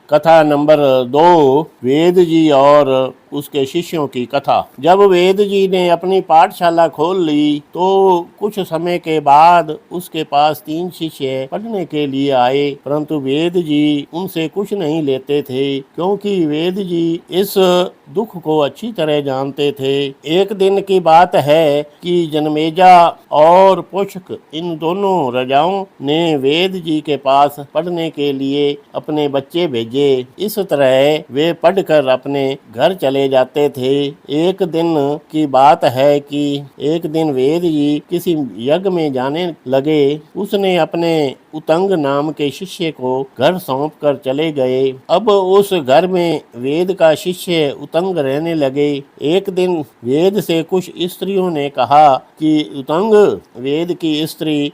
कथा नंबर 2, वेद जी और उसके शिष्यों की कथा। जब वेद जी ने अपनी पाठशाला खोल ली तो कुछ समय के बाद उसके पास 3 शिष्य पढ़ने के लिए आए, परंतु वेद जी उनसे कुछ नहीं लेते थे, क्योंकि वेद जी इस दुख को अच्छी तरह जानते थे। एक दिन की बात है कि जन्मेजा और पोषक इन दोनों राजाओं ने वेद जी के पास पढ़ने के लिए अपने बच्चे भेजे। इस तरह वे पढ़कर अपने घर चले जाते थे। एक दिन की बात है कि एक दिन वेद जी किसी यज्ञ में जाने लगे। उसने अपने उतंग नाम के शिष्य को घर सौंप कर चले गए। अब उस घर में वेद का शिष्य उतंग रहने लगे। एक दिन वेद से कुछ स्त्रियों ने कहा कि उतंग, वेद की स्त्री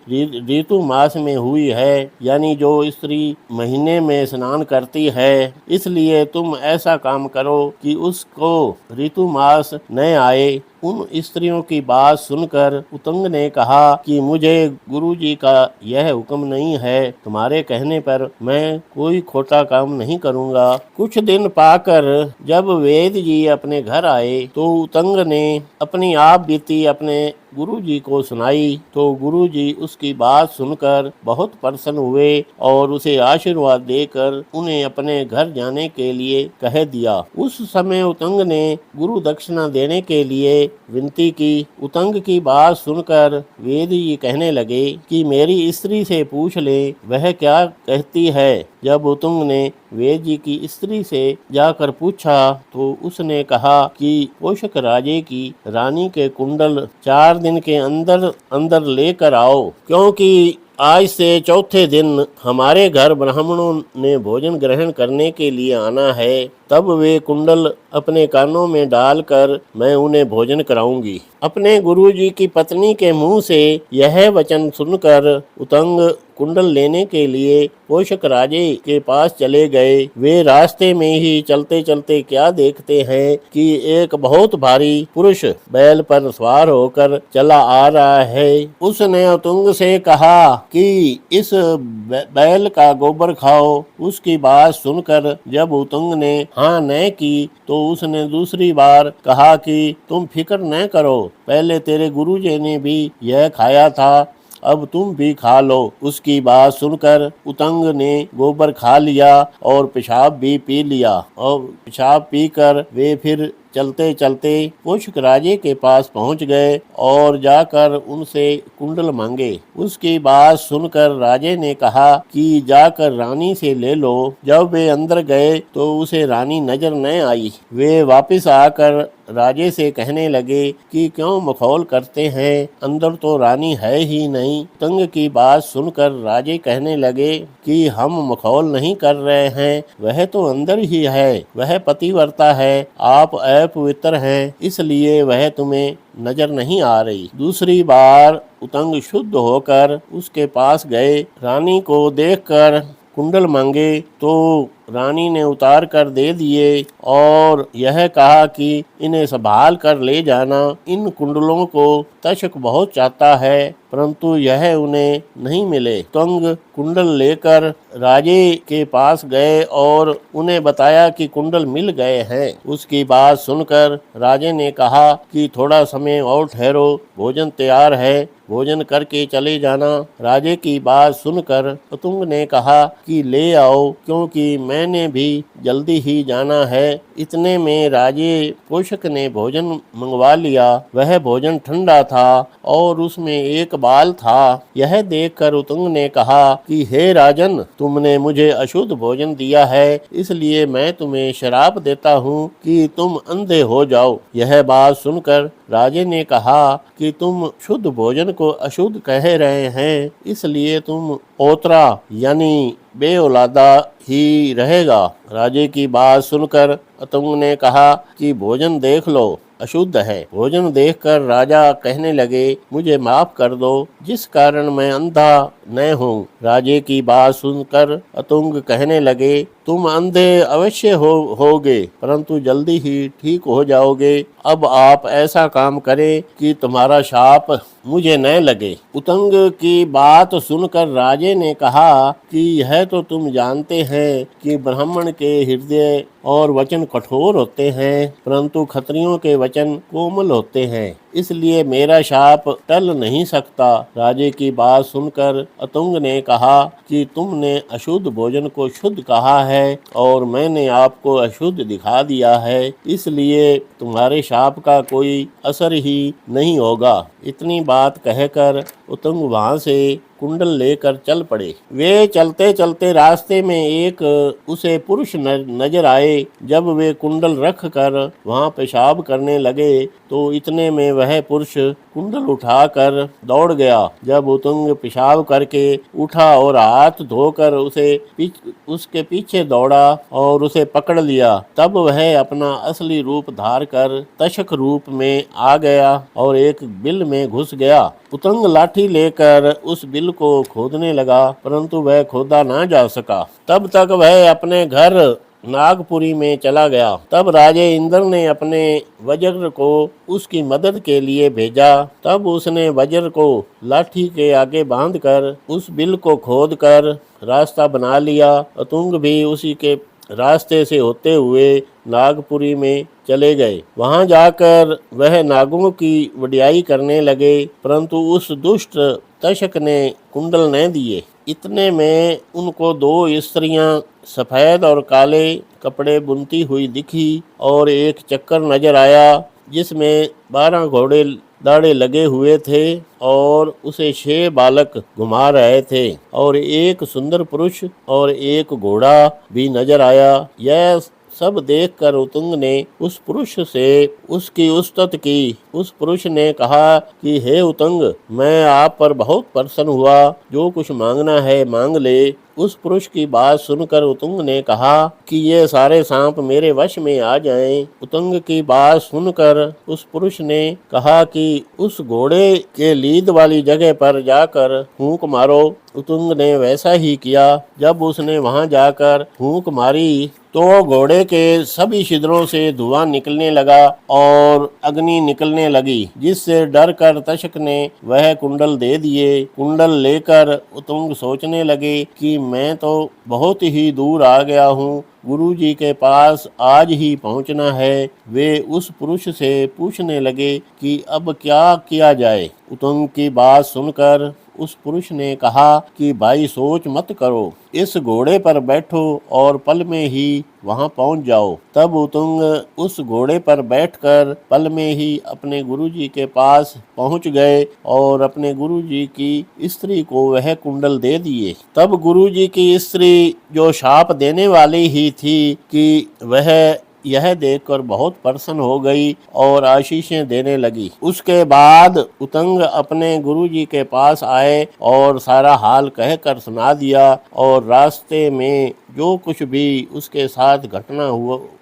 ऋतु मास में हुई है, यानी जो स्त्री महीने में स्नान करती है, इसलिए तुम ऐसा काम करो कि उसको ऋतु मास न आए। उन स्त्रियों की बात सुनकर उतंग ने कहा कि मुझे गुरुजी का यह हुक्म नहीं है, तुम्हारे कहने पर मैं कोई खोटा काम नहीं करूँगा। कुछ दिन पाकर जब वेद जी अपने घर आए तो उतंग ने अपनी आप बीती अपने गुरुजी को सुनाई, तो गुरुजी उसकी बात सुनकर बहुत प्रसन्न हुए और उसे आशीर्वाद देकर उन्हें अपने घर जाने के लिए कह दिया। उस समय उतंग ने गुरु दक्षिणा देने के लिए विनती की। उतंग की बात सुनकर वेद जी कहने लगे कि मेरी स्त्री से पूछ ले वह क्या कहती है। जब उतंग ने वेद जी की स्त्री से जाकर पूछा तो उसने कहा कि पोषक राजे की रानी के कुंडल 4 दिन के अंदर अंदर लेकर आओ, क्योंकि आज से चौथे दिन हमारे घर ब्राह्मणों ने भोजन ग्रहण करने के लिए आना है। तब वे कुंडल अपने कानों में डालकर मैं उन्हें भोजन कराऊंगी। अपने गुरुजी की पत्नी के मुंह से यह वचन सुनकर उतंग कुंडल लेने के लिए पोषक राजे के पास चले गए। वे रास्ते में ही चलते चलते क्या देखते हैं कि एक बहुत भारी पुरुष बैल पर सवार होकर चला आ रहा है। उसने उतंग से कहा कि इस बैल का गोबर खाओ। उसकी बात सुनकर जब उतंग ने हाँ न की तो उसने दूसरी बार कहा कि तुम फिक्र न करो, पहले तेरे गुरुजी ने भी यह खाया था, अब तुम भी खा लो। उसकी बात सुनकर उतंग ने गोबर खा लिया और पेशाब भी पी लिया, और पेशाब पीकर वे फिर चलते चलते पोषक राजे के पास पहुंच गए और जाकर उनसे कुंडल मांगे। उसकी बात सुनकर राजे ने कहा कि जाकर रानी से ले लो। जब वे अंदर गए तो उसे रानी नजर न आई। वे वापस आकर राजे से कहने लगे कि क्यों मखौल करते हैं, अंदर तो रानी है ही नहीं। उतंग की बात सुनकर राजे कहने लगे कि हम मखौल नहीं कर रहे हैं, वह तो अंदर ही है, वह पतिव्रता है, आप अपवित्र हैं, इसलिए वह तुम्हें नजर नहीं आ रही। दूसरी बार उतंग शुद्ध होकर उसके पास गए। रानी को देखकर कुंडल मांगे तो रानी ने उतार कर दे दिए और यह कहा कि इन्हें संभाल कर ले जाना। इन कुंडलों को तक्षक बहुत चाहता है, परंतु यह उन्हें नहीं मिले। उतंग कुंडल लेकर राजे के पास गए और उन्हें बताया कि कुंडल मिल गए हैं। उसकी बात सुनकर राजे ने कहा कि थोड़ा समय और ठहरो, भोजन तैयार है, भोजन करके चले जाना। राजे की बात सुनकर उतंग ने कहा कि ले आओ, क्योंकि मैंने भी जल्दी ही जाना है। इतने में राजे पोषक ने भोजन मंगवा लिया। वह भोजन ठंडा था और उसमें एक बाल था। यह देखकर उतंग ने कहा कि हे राजन, तुमने मुझे अशुद्ध भोजन दिया है, इसलिए मैं तुम्हें श्राप देता हूँ कि तुम अंधे हो जाओ। यह बात सुनकर राजे ने कहा कि तुम शुद्ध भोजन को अशुद्ध कह रहे हैं, इसलिए तुम ओतरा यानी बेऔलादा ही रहेगा। राजे की बात सुनकर उतंग ने कहा कि भोजन देख लो, अशुद्ध है। भोजन देखकर राजा कहने लगे मुझे माफ कर दो, जिस कारण मैं अंधा न हूँ। राजे की बात सुनकर उतंग कहने लगे तुम अंधे अवश्य होगे, परंतु जल्दी ही ठीक हो जाओगे। अब आप ऐसा काम करें कि तुम्हारा शाप मुझे न लगे। उतंग की बात सुनकर राजे ने कहा कि यह तो तुम जानते हैं कि ब्राह्मण के हृदय और वचन कठोर होते हैं, परंतु क्षत्रियों के वचन कोमल होते हैं, इसलिए मेरा शाप टल नहीं सकता। राजे की बात सुनकर उतंग ने कहा कि तुमने अशुद्ध भोजन को शुद्ध कहा है और मैंने आपको अशुद्ध दिखा दिया है, इसलिए तुम्हारे शाप का कोई असर ही नहीं होगा। इतनी बात कहकर उतंग वहां से कुंडल लेकर चल पड़े। वे चलते चलते रास्ते में एक उसे पुरुष नजर आए। जब वे कुंडल रख कर वहां पेशाब करने लगे तो इतने में वह पुरुष कुंडल उठाकर दौड़ गया। जब उतंग पेशाब करके उठा और हाथ धोकर उसके पीछे दौड़ा और उसे पकड़ लिया, तब वह अपना असली रूप धार कर तशक रूप में आ गया और एक बिल में घुस गया। उतंग लाठी लेकर उस बिल को खोदने लगा, परंतु वह खोदा ना जा सका। तब तक वह अपने घर नागपुरी में चला गया। तब राजे इंद्र ने अपने वज्र को उसकी मदद के लिए भेजा। तब उसने वज्र को लाठी के आगे बांधकर उस बिल को खोदकर रास्ता बना लिया। उतंग भी उसी के रास्ते से होते हुए नागपुरी में चले गए। वहां जाकर वह नागों की वडियाई करने लगे, परंतु उस दुष्ट तशक ने कुंडल न दिए। इतने में उनको दो स्त्रियां सफेद और काले कपड़े बुनती हुई दिखी और एक चक्कर नजर आया जिसमें 12 घोड़े दाढ़े लगे हुए थे और उसे 6 बालक घुमा रहे थे और एक सुंदर पुरुष और एक घोड़ा भी नजर आया। यह सब देखकर उतंग ने उस पुरुष से उसकी उस्तत की। उस पुरुष ने कहा कि हे उतंग, मैं आप पर बहुत प्रसन्न हुआ, जो कुछ मांगना है मांग ले। उस पुरुष की बात सुनकर उतंग ने कहा कि ये सारे सांप मेरे वश में आ जाएं। उतंग की बात सुनकर उस पुरुष ने कहा कि उस घोड़े के लीद वाली जगह पर जाकर फूंक मारो। उतंग ने वैसा ही किया। जब उसने वहां जाकर फूंक मारी तो घोड़े के सभी छिद्रों से धुआं निकलने लगा और अग्नि निकलने लगी, जिससे डर कर तशक ने वह कुंडल दे दिए। कुंडल लेकर उतंग सोचने लगे कि मैं तो बहुत ही दूर आ गया हूँ, गुरुजी के पास आज ही पहुंचना है। वे उस पुरुष से पूछने लगे कि अब क्या किया जाए। उतंग की बात सुनकर उस पुरुष ने कहा कि भाई सोच मत करो, इस घोड़े पर बैठो और पल में ही वहां पहुंच जाओ। तब उतंग उस घोड़े पर बैठकर पल में ही अपने गुरुजी के पास पहुंच गए और अपने गुरुजी की स्त्री को वह कुंडल दे दिए। तब गुरुजी की स्त्री, जो शाप देने वाली ही थी, कि वह यह देखकर बहुत प्रसन्न हो गई और आशीषें देने लगी। उसके बाद उतंग अपने गुरुजी के पास आए और सारा हाल कहकर सुना दिया और रास्ते में जो कुछ भी उसके साथ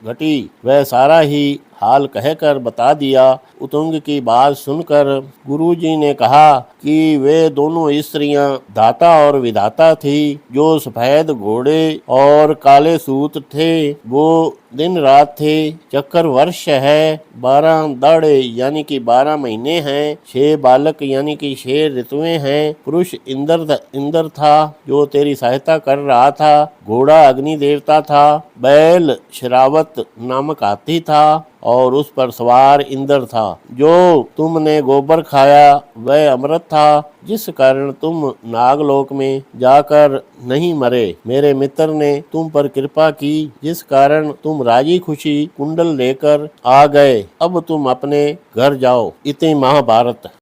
घटी वह सारा ही हाल कहकर बता दिया। उतंग की बात सुनकर गुरुजी ने कहा कि वे दोनों स्त्रियां दाता और विधाता थी। जो सफेद घोड़े और काले सूत थे वो दिन रात थे। चक्कर वर्ष है, 12 दाढ़े यानी कि 12 महीने हैं, 6 बालक यानी कि 6 ऋतुएं हैं। पुरुष इंद्र था जो तेरी सहायता कर रहा था। घोड़ा अग्नि देवता था। बैल शरावत नामक हाथी था और उस पर सवार इंद्र था। जो तुमने गोबर खाया वह अमृत था, जिस कारण तुम नागलोक में जाकर नहीं मरे। मेरे मित्र ने तुम पर कृपा की, जिस कारण तुम राजी खुशी कुंडल लेकर आ गए। अब तुम अपने घर जाओ। इति महाभारत।